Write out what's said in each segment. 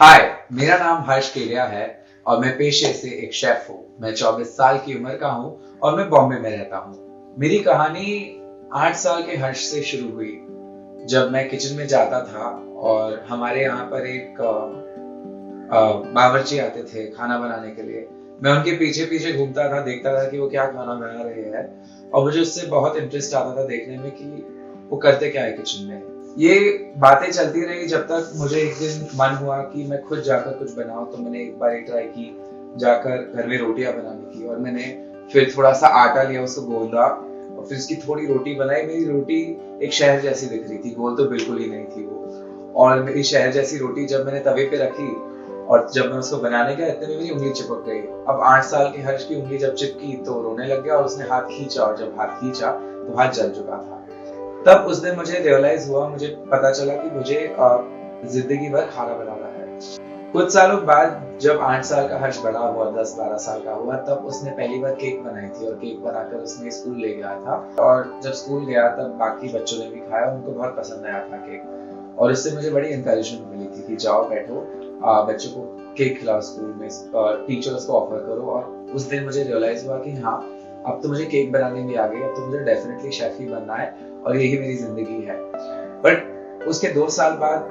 हाय, मेरा नाम हर्ष केलिया है और मैं पेशे से एक शेफ हूँ। मैं 24 साल की उम्र का हूँ और मैं बॉम्बे में रहता हूँ। मेरी कहानी 8 साल के हर्ष से शुरू हुई, जब मैं किचन में जाता था और हमारे यहाँ पर एक बावर्ची आते थे खाना बनाने के लिए। मैं उनके पीछे पीछे घूमता था, देखता था कि वो क्या खाना बना रहे हैं और मुझे उससे बहुत इंटरेस्ट आता था देखने में कि वो करते क्या है किचन में। ये बातें चलती रही जब तक मुझे एक दिन मन हुआ कि मैं खुद जाकर कुछ बनाऊं। तो मैंने एक बार ट्राई की, जाकर घर में रोटियां बनाने की, और मैंने फिर थोड़ा सा आटा लिया, उसको गोंदा और फिर उसकी थोड़ी रोटी बनाई। मेरी रोटी एक शहर जैसी दिख रही थी, गोल तो बिल्कुल ही नहीं थी वो। और मेरी शहर जैसी रोटी जब मैंने तवे पे रखी और जब मैं उसको बनाने गया, इतने में मेरी उंगली चिपक गई। अब 8 साल के हर्ष की उंगली जब चिपकी तो रोने लग गया और उसने हाथ खींचा, और जब हाथ खींचा तो हाथ जल चुका था। तब उस दिन मुझे रियलाइज हुआ, मुझे पता चला कि मुझे जिंदगी भर खाना बनाना है। कुछ सालों बाद जब 8 साल का हर्ष बड़ा हुआ, 10-12 साल का हुआ, तब उसने पहली बार केक बनाई थी और केक बनाकर उसने स्कूल ले गया था। और जब स्कूल गया तब बाकी बच्चों ने भी खाया, उनको बहुत पसंद आया था केक। और इससे मुझे बड़ी इंकरेजमेंट मिली थी कि जाओ बैठो, बच्चों को केक खिलाओ स्कूल में, टीचर्स को ऑफर करो। और उस दिन मुझे रियलाइज हुआ कि हाँ, अब तो मुझे केक बनाने भी आ गई, अब तो मुझे डेफिनेटली शेफ ही बनना है और यही मेरी जिंदगी है। बट उसके 2 साल बाद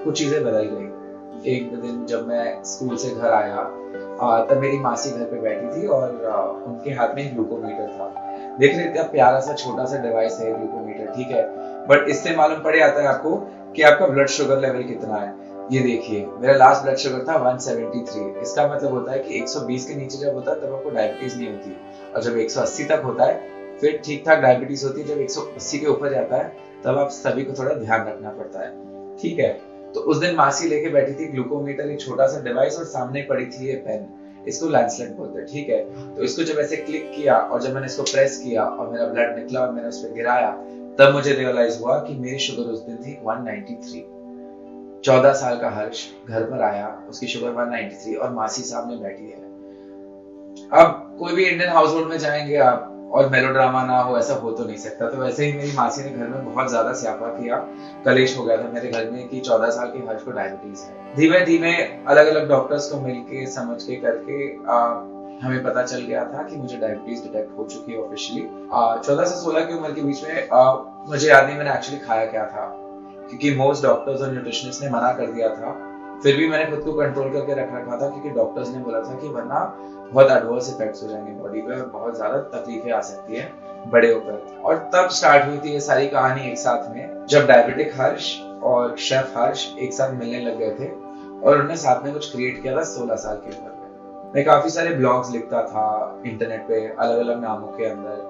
कुछ चीजें बदल गई। एक दिन जब मैं स्कूल से घर आया, तब मेरी मासी घर पे बैठी थी और उनके हाथ में एक ग्लूकोमीटर था। देख रहे थे, प्यारा सा छोटा सा डिवाइस है ग्लूकोमीटर, ठीक है, बट इससे मालूम पड़ जाता है आपको कि आपका ब्लड शुगर लेवल कितना है। ये देखिए, मेरा लास्ट ब्लड शुगर था 173। इसका मतलब होता है कि 120 के नीचे जब होता है तब आपको डायबिटीज नहीं होती, और जब 180 तक होता है फिर ठीक ठाक डायबिटीज होती है। जब 180 के ऊपर जाता है तब आप सभी को थोड़ा ध्यान रखना पड़ता है, ठीक है। तो उस दिन मासी लेके बैठी थी ग्लूकोमीटर, एक छोटा सा डिवाइस, और सामने पड़ी थी ये पेन, इसको लैंसलेट बोलते हैं, ठीक है। तो इसको जब ऐसे क्लिक किया और जब मैंने इसको प्रेस किया और मेरा ब्लड निकला और मैंने उस पर गिराया, तब मुझे रियलाइज हुआ कि मेरी शुगर उस दिन थी 193। 14 साल का हर्ष घर पर आया, उसकी शुगर 193 और मासी सामने बैठी है। अब कोई भी इंडियन हाउस होल्ड में जाएंगे आप और मेलोड्रामा ना हो, ऐसा हो तो नहीं सकता। तो वैसे ही मेरी मासी ने घर में बहुत ज्यादा स्यापा किया, कलेश हो गया था मेरे घर में कि 14 साल के हर्ष को डायबिटीज है। धीमे धीमे अलग अलग डॉक्टर्स को मिलके समझ के करके हमें पता चल गया था कि मुझे डायबिटीज डिटेक्ट हो चुकी है ऑफिशियली। 14 से 16 की उम्र के बीच में मुझे याद नहीं मैंने एक्चुअली खाया क्या था, क्योंकि मोस्ट डॉक्टर्स और न्यूट्रिशनिस्ट ने मना कर दिया था। फिर भी मैंने खुद को कंट्रोल करके रख रखा था, क्योंकि डॉक्टर्स ने बोला था कि वरना बहुत एडवर्स इफेक्ट्स हो जाएंगे बॉडी पे और बहुत ज्यादा तकलीफें आ सकती है बड़े होकर। और तब स्टार्ट हुई थी ये सारी कहानी एक साथ में, जब डायबिटिक हर्ष और शेफ हर्ष एक साथ मिलने लग गए थे और उन्होंने साथ में कुछ क्रिएट किया था 16 साल की उम्र में। मैं काफी सारे ब्लॉग्स लिखता था इंटरनेट पे अलग अलग नामों के अंदर,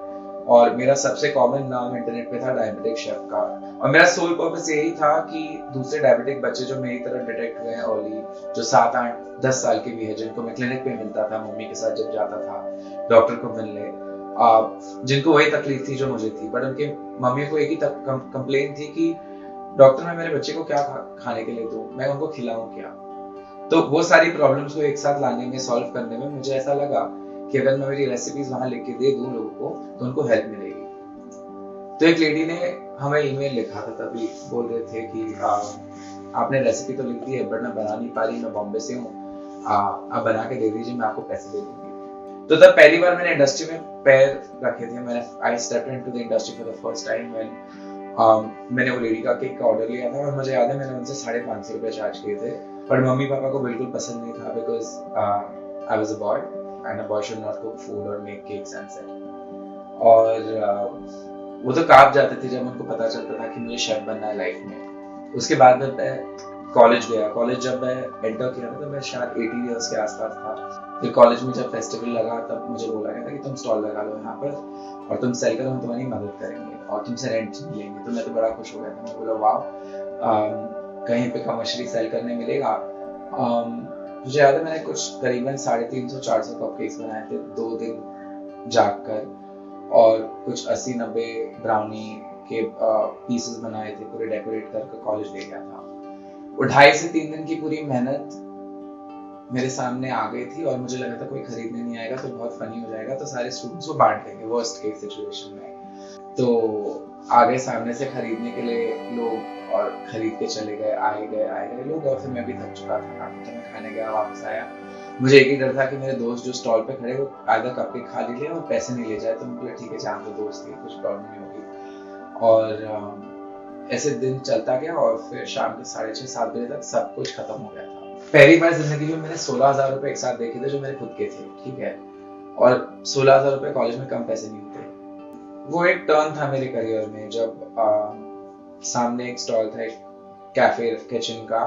और मेरा सबसे कॉमन नाम इंटरनेट पे था डायबिटिक शेफ का। और मेरा सोल पर्पस यही था कि दूसरे डायबिटिक बच्चे जो मेरी तरह डिटेक्ट हुए हैं अर्ली, जो 7-8-10 साल के भी है, जिनको मैं क्लिनिक पे मिलता था मम्मी के साथ जब जाता था डॉक्टर को मिलने, जिनको वही तकलीफ थी जो मुझे थी, बट उनके मम्मी को एक ही कंप्लेन थी कि डॉक्टर, मैं मेरे बच्चे को क्या खाने के लिए दूं, मैं उनको खिलाऊं क्या। तो वो सारी प्रॉब्लम्स को एक साथ लाने में, सॉल्व करने में मुझे ऐसा लगा कि अगर मैं मेरी रेसिपीज वहां लिख के दे दूं लोगों को तो उनको हेल्प मिलेगी। तो एक लेडी ने हमें ईमेल लिखा था, तभी बोल रहे थे कि आपने रेसिपी तो लिख दी है बट मैं बना नहीं पा रही, मैं बॉम्बे से हूँ, आप बना के दे दीजिए, मैं आपको पैसे दे दूंगी। तो तब पहली बार मैंने इंडस्ट्री में पैर रखे थे। मैंने I stepped into the industry for the first time when मैंने वो लेडी का केक का ऑर्डर लिया था, और मुझे याद है मैंने उनसे 550 रुपए चार्ज किए थे। पर मम्मी पापा को बिल्कुल पसंद नहीं था, because I was a boy and a boy should not cook food और मेक केक्स एंड सेल। और वो तो कांप जाते थे जब उनको पता चलता था कि मुझे शेफ बनना है लाइफ में। उसके बाद मैं कॉलेज गया। कॉलेज जब मैं एंटर किया था तो मैं शायद 18 इयर्स के आसपास था। फिर कॉलेज में जब फेस्टिवल लगा तब मुझे बोला गया था कि तुम स्टॉल लगा लो यहाँ पर और तुम सेल करो, हम तुम्हारी मदद करेंगे और तुमसे रेंट लेंगे। तो मैं तो बड़ा खुश हो गया था। मैं बोला वाह, कहीं पे कमर्शियली सेल करने मिलेगा। मुझे याद है मैंने कुछ करीबन 350-400 कपकेक्स बनाए थे 2 दिन जाग कर, और कुछ 80-90 ब्राउनी के पीसेस बनाए थे, पूरे डेकोरेट करके कॉलेज ले गया था। वो 2.5 से 3 दिन की पूरी मेहनत मेरे सामने आ गई थी, और मुझे लगा था कोई खरीदने नहीं आएगा तो बहुत फनी हो जाएगा, तो सारे स्टूडेंट्स को बांट देंगे वर्स्ट केस सिचुएशन में। तो आ गए सामने से खरीदने के लिए लोग और खरीद के चले गए, आए गए लोग, और फिर मैं भी थक चुका था काफी, तो मैं खाने गया, वापस आया। मुझे एक ही डर था कि मेरे दोस्त जो स्टॉल पे खड़े वो आधा कप के खा ले और पैसे नहीं ले जाए, तो मुझे ठीक है, जान तो दोस्त थी, कुछ प्रॉब्लम नहीं होगी। और ऐसे दिन चलता गया और फिर शाम के 6:30-7 बजे तक सब कुछ खत्म हो गया था। पहली बार जिंदगी में मैंने 16,000 रुपए एक साथ देखे थे जो मेरे खुद के थे, ठीक है, और 16,000 रुपए कॉलेज में कम पैसे नहीं होते। वो एक टर्न था मेरे करियर में जब सामने एक स्टॉल था, एक कैफे किचन का,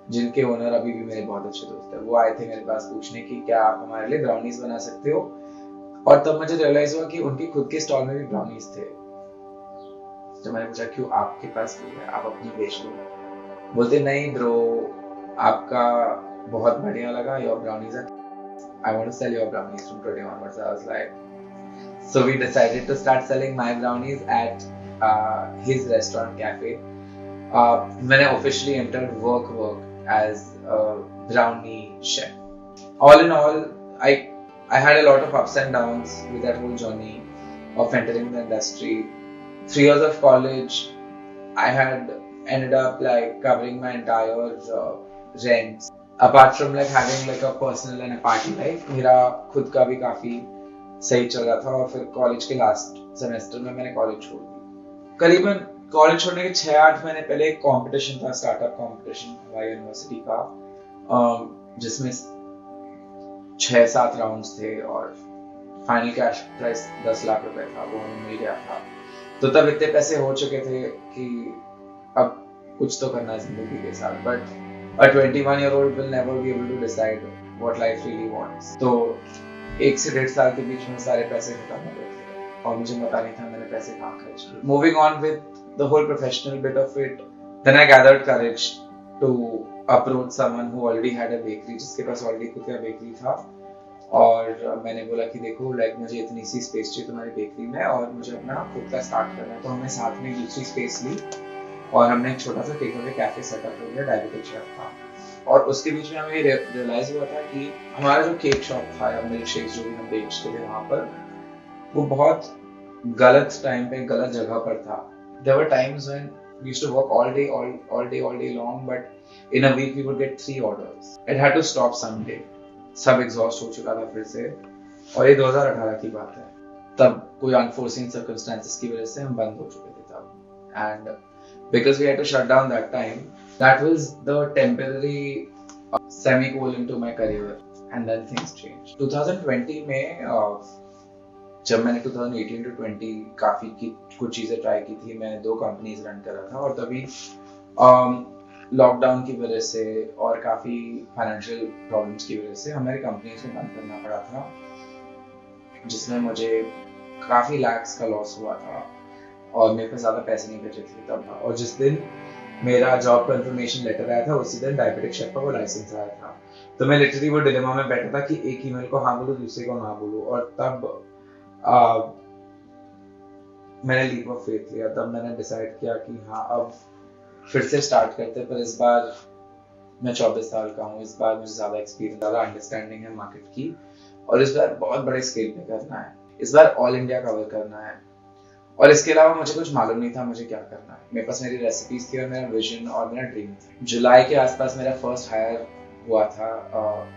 जिनके ओनर अभी भी मेरे बहुत अच्छे दोस्त हैं। वो आए थे मेरे पास पूछने की क्या आप हमारे लिए ब्राउनीज बना सकते हो, और तब मुझे रियलाइज हुआ कि उनके खुद के स्टॉल में भी ब्राउनीज थे। तो मैंने पूछा क्यों, आपके पास क्यों है, आप अपनी बेच लो। बोलते नहीं ब्रो, आपका बहुत बढ़िया लगा, your brownies are, I want to sell your brownies from today onwards. I was like, so we decided to start selling my brownies at his restaurant cafe. मैंने officially entered work as a brownie chef. All in all, I had a lot of ups and downs with that whole journey of entering the industry. 3 years of college, I had ended up like covering my entire rents. Apart from like having like a personal and a party life, मेरा खुद का भी काफी सही चल रहा था। और फिर कॉलेज के लास्ट सेमेस्टर में मैंने कॉलेज छोड़ दी। करीबन कॉलेज छोड़ने के 6-8 महीने पहले एक कंपटीशन था, स्टार्टअप कंपटीशन हमारी यूनिवर्सिटी का, जिसमें 6-7 राउंड्स थे और फाइनल कैश प्राइस 10 लाख रुपए था, वो हमें मिल गया था। तो तब इतने पैसे हो चुके थे कि अब कुछ तो करना है जिंदगी के साथ, but a 21-year-old will never be able to decide what life really wants. तो 1 से 1.5 साल के बीच में सारे पैसे खत्म हो गए थे और मुझे पता नहीं था मैंने पैसे कहाँ खर्च किए। Moving on with the whole professional bit of it, then I gathered courage to approach someone who already had a bakery, जिसके पास already खुद का bakery था, और मैंने बोला कि देखो लाइक मुझे इतनी सी स्पेस चाहिए तुम्हारी बेकरी में और मुझे अपना खुद का स्टार्ट करना है। तो हमने साथ में दूसरी स्पेस ली और हमने एक छोटा सा टेक अवे कैफे सेटअप कर लिया, डायबिटिक शेफ था। और उसके बीच में हमें रियलाइज हुआ था कि हमारा जो केक शॉप था या मिल्क शेक्स जो भी हम बेचते थे वहाँ पर, वो बहुत गलत टाइम पे गलत जगह पर था। There were times when we used to work all day long, but in a week we would get 3 orders. It had to stop someday. सब एग्जॉस्ट हो चुका था फिर से, और ये 2018 की बात है। तब कोई अनफोर्सिंग सर्कमस्टेंसेस की वजह से हम बंद हो चुके थे तब, and because we had to shut down that time, that was the temporary semicolon to my career, and then things changed. 2020 में जब मैंने 2018 to 20 काफी कुछ चीजें ट्राई की थी, मैं 2 कंपनीज रन कर रहा था, और तभी लॉकडाउन की वजह से और काफी फाइनेंशियल प्रॉब्लम्स की वजह से हमारी कंपनीज को बंद करना पड़ा था, जिसमें मुझे काफी लैक्स का लॉस हुआ था और मेरे पास ज्यादा पैसे नहीं बचे थे तब। और जिस दिन मेरा जॉब कंफर्मेशन लेटर आया था उसी दिन डायबिटिक शेफ का वो लाइसेंस आया था। तो मैं लिटरली वो डिलेमा में बैठा था कि एक ईमेल को हाँ बोलूं, दूसरे को ना बोलूं, और तब मैंने लीप ऑफ फेथ लिया। तब मैंने डिसाइड किया कि हाँ अब फिर से स्टार्ट करते, पर इस बार मैं 24 साल का हूँ, इस बार मुझे ज्यादा एक्सपीरियंस, ज्यादा अंडरस्टैंडिंग है मार्केट की, और इस बार बहुत बड़े स्केल पे करना है, इस बार ऑल इंडिया कवर करना है। और इसके अलावा मुझे कुछ मालूम नहीं था मुझे क्या करना है। मेरे पास मेरी रेसिपीज थी और मेरा विजन और मेरा ड्रीम था। जुलाई के आसपास मेरा फर्स्ट हायर हुआ था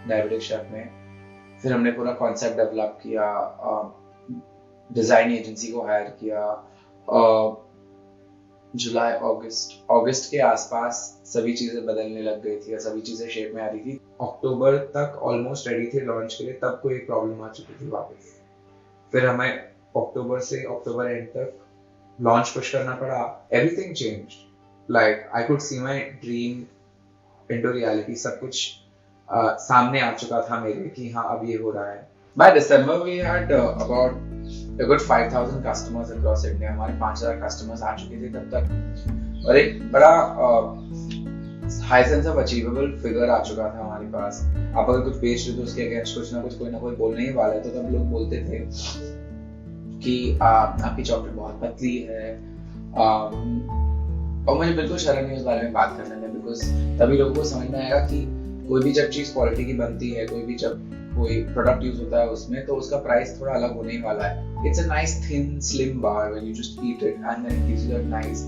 डायबिटिक शेफ में। फिर हमने पूरा कॉन्सेप्ट डेवलप किया, डिजाइन एजेंसी को हायर किया। जुलाई अगस्त के आसपास सभी चीजें बदलने लग गई थी और सभी चीजें शेप में आ रही थी। अक्टूबर तक ऑलमोस्ट रेडी थे लॉन्च के लिए, तब कोई एक प्रॉब्लम आ चुकी थी वापस। फिर हमें अक्टूबर से अक्टूबर एंड तक लॉन्च पुश करना पड़ा। Everything changed, like I could see my dream into reality. सब कुछ सामने आ चुका था मेरे कि हाँ अब ये हो रहा है। By December we had about a good 5,000 customers across India. हमारे 5,000 customers आ चुके थे तब तक, और एक बड़ा high sense of achievable figure आ चुका था हमारे पास। आप अगर कुछ बेच रहे हो तो उसके अगेंस्ट कुछ ना कुछ कोई ना कोई बोलने ही वाला है। तो तब लोग बोलते थे कि आपकी चॉकलेट बहुत पतली है, और मुझे बिल्कुल शर्म नहीं उस बारे में बात करने में, बिकॉज तभी लोगों को समझ में आएगा कि कोई भी जब चीज क्वालिटी की बनती है, कोई भी जब कोई प्रोडक्ट यूज होता है उसमें, तो उसका प्राइस थोड़ा अलग होने ही वाला है। it's a nice thin slim bar when you just eat it and then it gives you that nice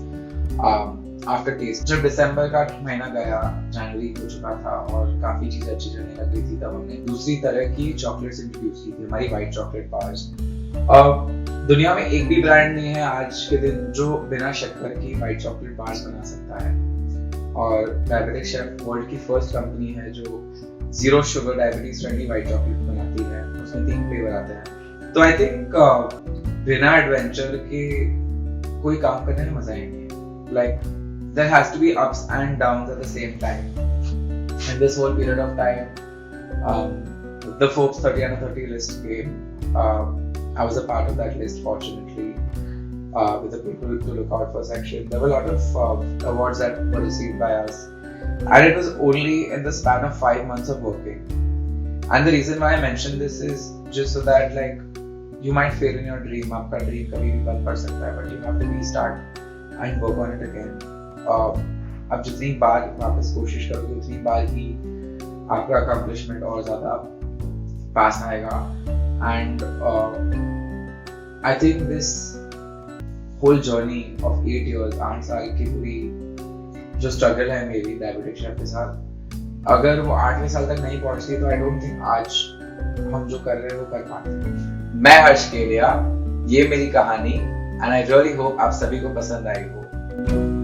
aftertaste. जब दिसंबर का महीना गया, जनवरी हो चुका था और काफी चीजें अच्छी चलने लग गई थी, तब हमने दूसरी तरह की चॉकलेट्स इंट्रोड्यूस की थी, हमारी व्हाइट चॉकलेट बार्स। दुनिया में एक भी ब्रांड नहीं है आज के दिन जो बिना शक्कर की व्हाइट चॉकलेट बार्स बना सकता है, और डायबिटिक शेफ वर्ल्ड की फर्स्ट कंपनी है जो zero sugar diabetes friendly white chocolate बनाती है। उसमें 3 फ्लेवर आते हैं। तो आई थिंक बिना एडवेंचर के कोई काम करने में मजा ही नहीं है। Like there has to be ups and downs at the same time. In this whole period of time, the Forbes 30 under 30 list came. I was a part of that list, fortunately, with the people to look out for section. There were a lot of awards that were received by us, and it was only in the span of 5 months of working. And the reason why I mention this is just so that, like, you might fail in your dream. आपका dream कभी भी बंद पड़ सकता है, but you have to restart and work on it again. अब जितनी बार वापस कोशिश करोगे उतनी बार ही आपका अकम्पलिशमेंट और ज्यादा पास आएगा। And I think this whole journey of 8 years, 8 साल की पूरी जो स्ट्रगल है मेरी डायबिटिक शेफ के साथ, अगर वो 8वें साल तक नहीं पहुंचती तो आई डोंट थिंक आज हम जो कर रहे हैं वो कर पाते। मैं हर्ष केडिया, ये मेरी कहानी, एंड आई रियली होप आप सभी को पसंद आई हो।